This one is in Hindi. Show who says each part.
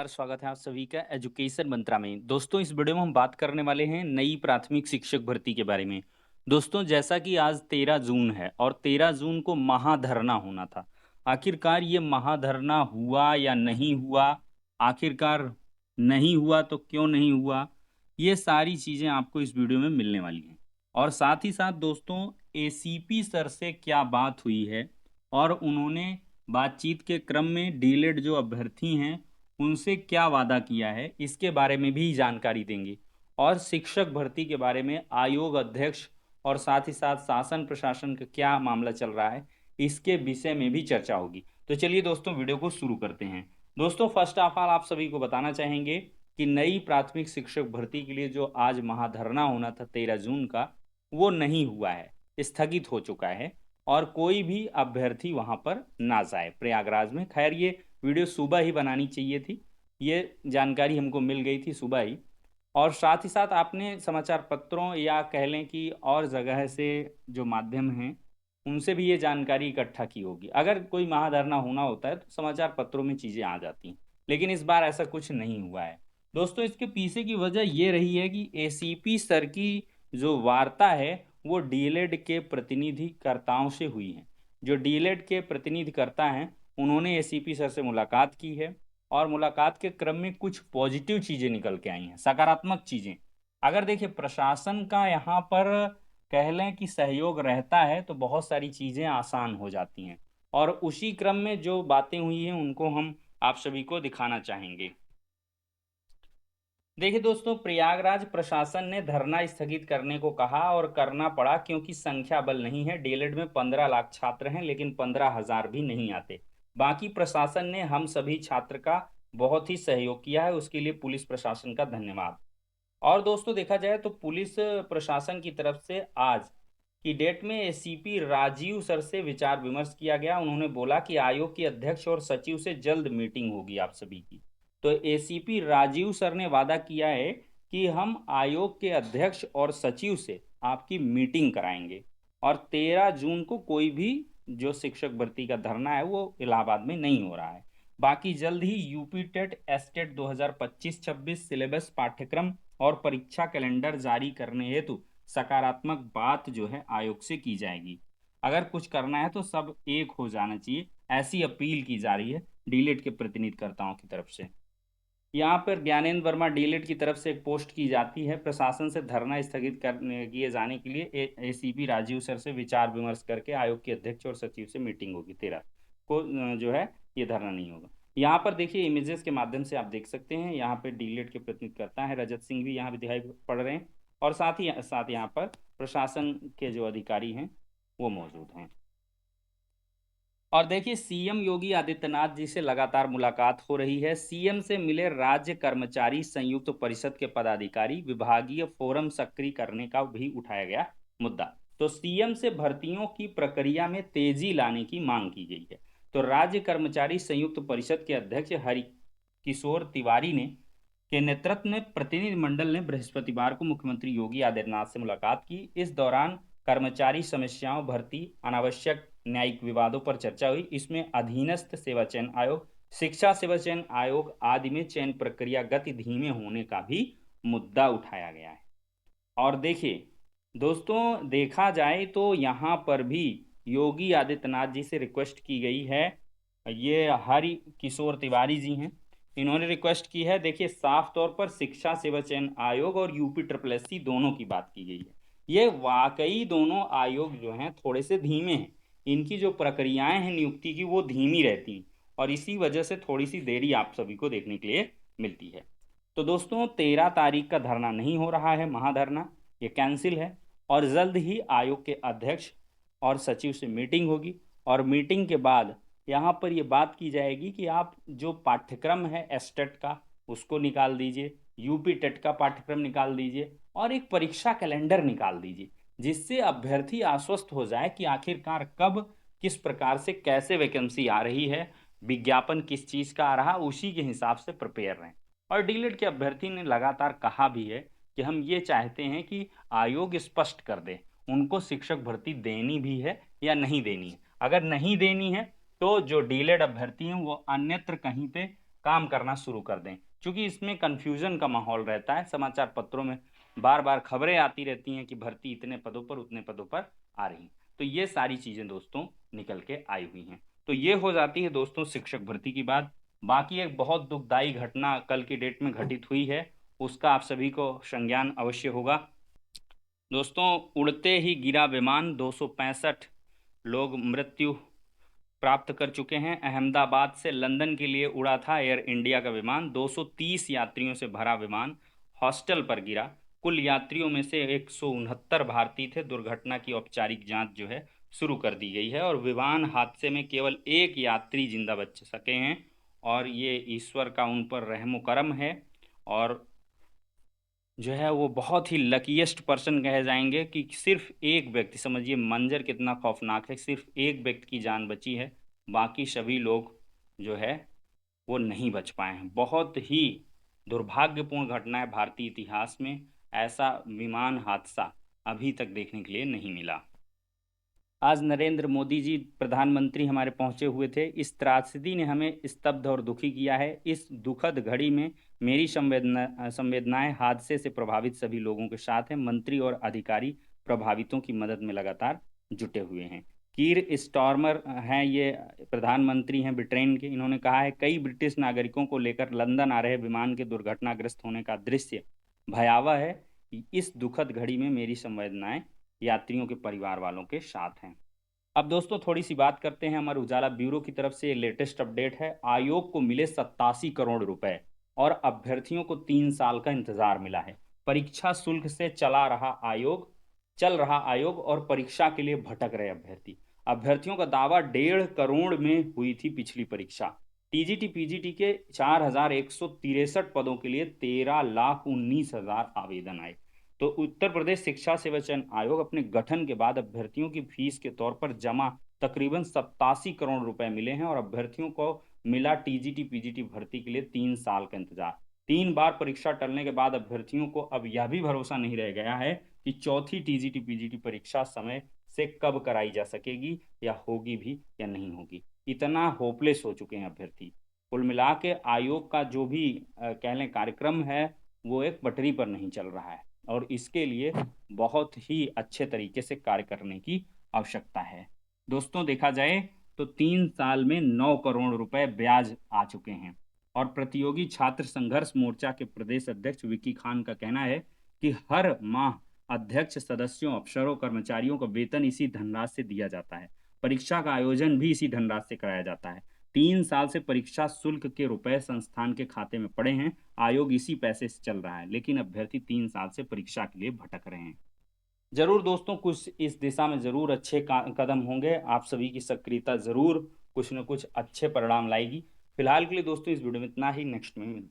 Speaker 1: स्वागत है आप सभी का एजुकेशन मंत्रा में। दोस्तों इस वीडियो में हम बात करने वाले हैं नई प्राथमिक शिक्षक भर्ती के बारे में। दोस्तों जैसा कि आज 13 जून है और 13 जून को महाधरना होना था। आखिरकार ये महाधरना हुआ या नहीं हुआ, आखिरकार नहीं हुआ तो क्यों नहीं हुआ, ये सारी चीज़ें आपको इस वीडियो में मिलने वाली हैं। और साथ ही साथ दोस्तों एसीपी सर से क्या बात हुई है और उन्होंने बातचीत के क्रम में डीएलएड जो अभ्यर्थी हैं उनसे क्या वादा किया है, इसके बारे में भी जानकारी देंगे। और शिक्षक भर्ती के बारे में आयोग अध्यक्ष और साथ ही साथ शासन प्रशासन का क्या मामला चल रहा है, इसके विषय में भी चर्चा होगी। तो चलिए दोस्तों वीडियो को शुरू करते हैं। दोस्तों फर्स्ट ऑफ ऑल आप सभी को बताना चाहेंगे कि नई प्राथमिक शिक्षक भर्ती के लिए जो आज महाधरना होना था 13 जून का, वो नहीं हुआ है, स्थगित हो चुका है। और कोई भी अभ्यर्थी वहां पर ना जाए प्रयागराज में। खैर ये वीडियो सुबह ही बनानी चाहिए थी, ये जानकारी हमको मिल गई थी सुबह ही। और साथ ही साथ आपने समाचार पत्रों या कह लें कि और जगह से जो माध्यम हैं उनसे भी ये जानकारी इकट्ठा की होगी। अगर कोई महाधरना होना होता है तो समाचार पत्रों में चीज़ें आ जाती हैं, लेकिन इस बार ऐसा कुछ नहीं हुआ है। दोस्तों इसके पीछे की वजह ये रही है कि एसीपी सर की जो वार्ता है वो डीएलएड के प्रतिनिधिकर्ताओं से हुई है। जो डीएलएड के प्रतिनिधिकर्ता हैं उन्होंने एसीपी सर से मुलाकात की है और मुलाकात के क्रम में कुछ पॉजिटिव चीज़ें निकल के आई हैं, सकारात्मक चीज़ें। अगर देखिए प्रशासन का यहाँ पर कह लें कि सहयोग रहता है तो बहुत सारी चीज़ें आसान हो जाती हैं। और उसी क्रम में जो बातें हुई हैं उनको हम आप सभी को दिखाना चाहेंगे। देखिए दोस्तों प्रयागराज प्रशासन ने धरना स्थगित करने को कहा और करना पड़ा क्योंकि संख्या बल नहीं है। डीएलएड में 15 लाख छात्र हैं लेकिन 15,000 भी नहीं आते। बाकी प्रशासन ने हम सभी छात्र का बहुत ही सहयोग किया है, उसके लिए पुलिस प्रशासन का धन्यवाद। और दोस्तों देखा जाए तो पुलिस प्रशासन की तरफ से आज की डेट में एसीपी राजीव सर से विचार विमर्श किया गया। उन्होंने बोला कि आयोग के अध्यक्ष और सचिव से जल्द मीटिंग होगी आप सभी की। तो एसीपी राजीव सर ने वादा किया है कि हम आयोग के अध्यक्ष और सचिव से आपकी मीटिंग कराएंगे। और 13 जून को कोई भी जो शिक्षक भर्ती का धरना है वो इलाहाबाद में नहीं हो रहा है। बाकी जल्द ही यूपी टेट एस्टेट 2025-26 सिलेबस पाठ्यक्रम और परीक्षा कैलेंडर जारी करने हेतु सकारात्मक बात जो है आयोग से की जाएगी। अगर कुछ करना है तो सब एक हो जाना चाहिए, ऐसी अपील की जा रही है डीलेट के प्रतिनिधिकर्ताओं की तरफ से। यहाँ पर ज्ञानेंद्र वर्मा डीलेट की तरफ से एक पोस्ट की जाती है, प्रशासन से धरना स्थगित करने किए जाने के लिए एसीपी राजीव सर से विचार विमर्श करके आयोग के अध्यक्ष और सचिव से मीटिंग होगी 13 को। जो है ये धरना नहीं होगा। यहाँ पर देखिए इमेजेस के माध्यम से आप देख सकते हैं, यहाँ पे डीलेट के प्रतिनिधिकर्ता है रजत सिंह भी यहाँ भी दिखाई पड़ रहे हैं। और साथ यहाँ पर प्रशासन के जो अधिकारी हैं वो मौजूद हैं। और देखिए सीएम योगी आदित्यनाथ जी से लगातार मुलाकात हो रही है। सीएम से मिले राज्य कर्मचारी संयुक्त परिषद के पदाधिकारी, विभागीय फोरम सक्रिय करने का भी उठाया गया मुद्दा। तो सीएम से भर्तियों की प्रक्रिया में तेजी लाने की मांग की गई है। तो राज्य कर्मचारी संयुक्त परिषद के अध्यक्ष हरि किशोर तिवारी ने के नेतृत्व में प्रतिनिधिमंडल ने बृहस्पतिवार को मुख्यमंत्री योगी आदित्यनाथ से मुलाकात की। इस दौरान कर्मचारी समस्याओं, भर्ती, अनावश्यक न्यायिक विवादों पर चर्चा हुई। इसमें अधीनस्थ सेवा चयन आयोग, शिक्षा सेवा चयन आयोग आदि में चयन प्रक्रिया गति धीमे होने का भी मुद्दा उठाया गया है। और देखिए दोस्तों देखा जाए तो यहाँ पर भी योगी आदित्यनाथ जी से रिक्वेस्ट की गई है। ये हरि किशोर तिवारी जी हैं, इन्होंने रिक्वेस्ट की है। देखिए साफ तौर पर शिक्षा सेवा चयन आयोग और यूपी ट्रिपल एस सी दोनों की बात की गई है। ये वाकई दोनों आयोग जो हैं थोड़े से धीमे हैं, इनकी जो प्रक्रियाएं हैं नियुक्ति की वो धीमी रहती हैं और इसी वजह से थोड़ी सी देरी आप सभी को देखने के लिए मिलती है। तो दोस्तों 13 तारीख का धरना नहीं हो रहा है, महाधरना ये कैंसिल है। और जल्द ही आयोग के अध्यक्ष और सचिव से मीटिंग होगी और मीटिंग के बाद यहाँ पर ये बात की जाएगी कि आप जो पाठ्यक्रम है एस्टेट का उसको निकाल दीजिए, यूपी टेट का पाठ्यक्रम निकाल दीजिए और एक परीक्षा कैलेंडर निकाल दीजिए, जिससे अभ्यर्थी आश्वस्त हो जाए कि आखिरकार कब किस प्रकार से कैसे वैकेंसी आ रही है, विज्ञापन किस चीज़ का आ रहा, उसी के हिसाब से प्रिपेयर रहें। और डीलेट के अभ्यर्थी ने लगातार कहा भी है कि हम ये चाहते हैं कि आयोग स्पष्ट कर दे उनको शिक्षक भर्ती देनी भी है या नहीं देनी है। अगर नहीं देनी है तो जो डीलेड अभ्यर्थी हैं वो अन्यत्र कहीं पे काम करना शुरू कर दें, क्योंकि इसमें कन्फ्यूजन का माहौल रहता है। समाचार पत्रों में बार बार खबरें आती रहती हैं कि भर्ती इतने पदों पर उतने पदों पर आ रही। तो ये सारी चीज़ें दोस्तों निकल के आई हुई हैं। तो ये हो जाती है दोस्तों शिक्षक भर्ती की बात। बाकी एक बहुत दुखदाई घटना कल की डेट में घटित हुई है, उसका आप सभी को संज्ञान अवश्य होगा। दोस्तों, उड़ते ही गिरा विमान, 265 लोग मृत्यु प्राप्त कर चुके हैं। अहमदाबाद से लंदन के लिए उड़ा था एयर इंडिया का विमान। 230 यात्रियों से भरा विमान हॉस्टल पर गिरा। कुल यात्रियों में से 169 भारतीय थे। दुर्घटना की औपचारिक जांच जो है शुरू कर दी गई है और विमान हादसे में केवल एक यात्री जिंदा बच सके हैं और ये ईश्वर का उन पर रहमो करम है। और जो है वो बहुत ही लकीएस्ट पर्सन कहे जाएंगे कि सिर्फ एक व्यक्ति, समझिए मंजर कितना खौफनाक है, सिर्फ एक व्यक्ति की जान बची है, बाकी सभी लोग जो है वो नहीं बच पाए हैं। बहुत ही दुर्भाग्यपूर्ण घटना है भारतीय इतिहास में। ऐसा विमान हादसा अभी तक देखने के लिए नहीं मिला। आज नरेंद्र मोदी जी प्रधानमंत्री हमारे पहुंचे हुए थे। इस त्रासदी ने हमें स्तब्ध और दुखी किया है। इस दुखद घड़ी में मेरी संवेदनाएं हादसे से प्रभावित सभी लोगों के साथ हैं। मंत्री और अधिकारी प्रभावितों की मदद में लगातार जुटे हुए हैं। कीर स्टारमर हैं, ये प्रधानमंत्री हैं ब्रिटेन के। इन्होंने कहा है कई ब्रिटिश नागरिकों को लेकर लंदन आ रहे विमान के दुर्घटनाग्रस्त होने का दृश्य भयावह है। इस दुखद घड़ी में मेरी संवेदनाएं यात्रियों के परिवार वालों के साथ हैं। अब दोस्तों थोड़ी सी बात करते हैं हमारे उजाला ब्यूरो की तरफ से। लेटेस्ट अपडेट है, आयोग को मिले 87 करोड़ रुपए और अभ्यर्थियों को 3 साल का इंतजार मिला है। परीक्षा शुल्क से चल रहा आयोग और परीक्षा के लिए भटक रहे अभ्यर्थी। अभ्यर्थियों का दावा 1.5 करोड़ में हुई थी पिछली परीक्षा। टीजीटी पीजीटी के 4163 पदों के लिए 13,19,000 आवेदन आए। तो उत्तर प्रदेश शिक्षा सेवा चयन आयोग अपने गठन के बाद अभ्यर्थियों की फीस के तौर पर जमा तकरीबन 87 करोड़ रुपए मिले हैं और अभ्यर्थियों को मिला टीजीटी पीजीटी भर्ती के लिए 3 साल का इंतजार। 3 बार परीक्षा टलने के बाद अभ्यर्थियों को अब यह भी भरोसा नहीं रह गया है कि चौथी टीजीटी पीजीटी परीक्षा समय से कब कराई जा सकेगी या होगी भी या नहीं होगी। इतना होपलेस हो चुके हैं अभ्यर्थी। कुल मिला के आयोग का जो भी कह लें कार्यक्रम है वो एक पटरी पर नहीं चल रहा है और इसके लिए बहुत ही अच्छे तरीके से कार्य करने की आवश्यकता है। दोस्तों देखा जाए तो 3 साल में 9 करोड़ रुपए ब्याज आ चुके हैं। और प्रतियोगी छात्र संघर्ष मोर्चा के प्रदेश अध्यक्ष विकी खान का कहना है कि हर माह अध्यक्ष सदस्यों, अफसरों, कर्मचारियों का वेतन इसी धनराशि से दिया जाता है। परीक्षा का आयोजन भी इसी धनराशि से कराया जाता है। 3 साल से परीक्षा शुल्क के रुपए संस्थान के खाते में पड़े हैं। आयोग इसी पैसे से चल रहा है, लेकिन अभ्यर्थी 3 साल से परीक्षा के लिए भटक रहे हैं। जरूर दोस्तों कुछ इस दिशा में जरूर अच्छे कदम होंगे। आप सभी की सक्रियता जरूर कुछ न कुछ अच्छे परिणाम लाएगी। फिलहाल के लिए दोस्तों इस वीडियो में इतना ही। नेक्स्ट में मिलते हैं।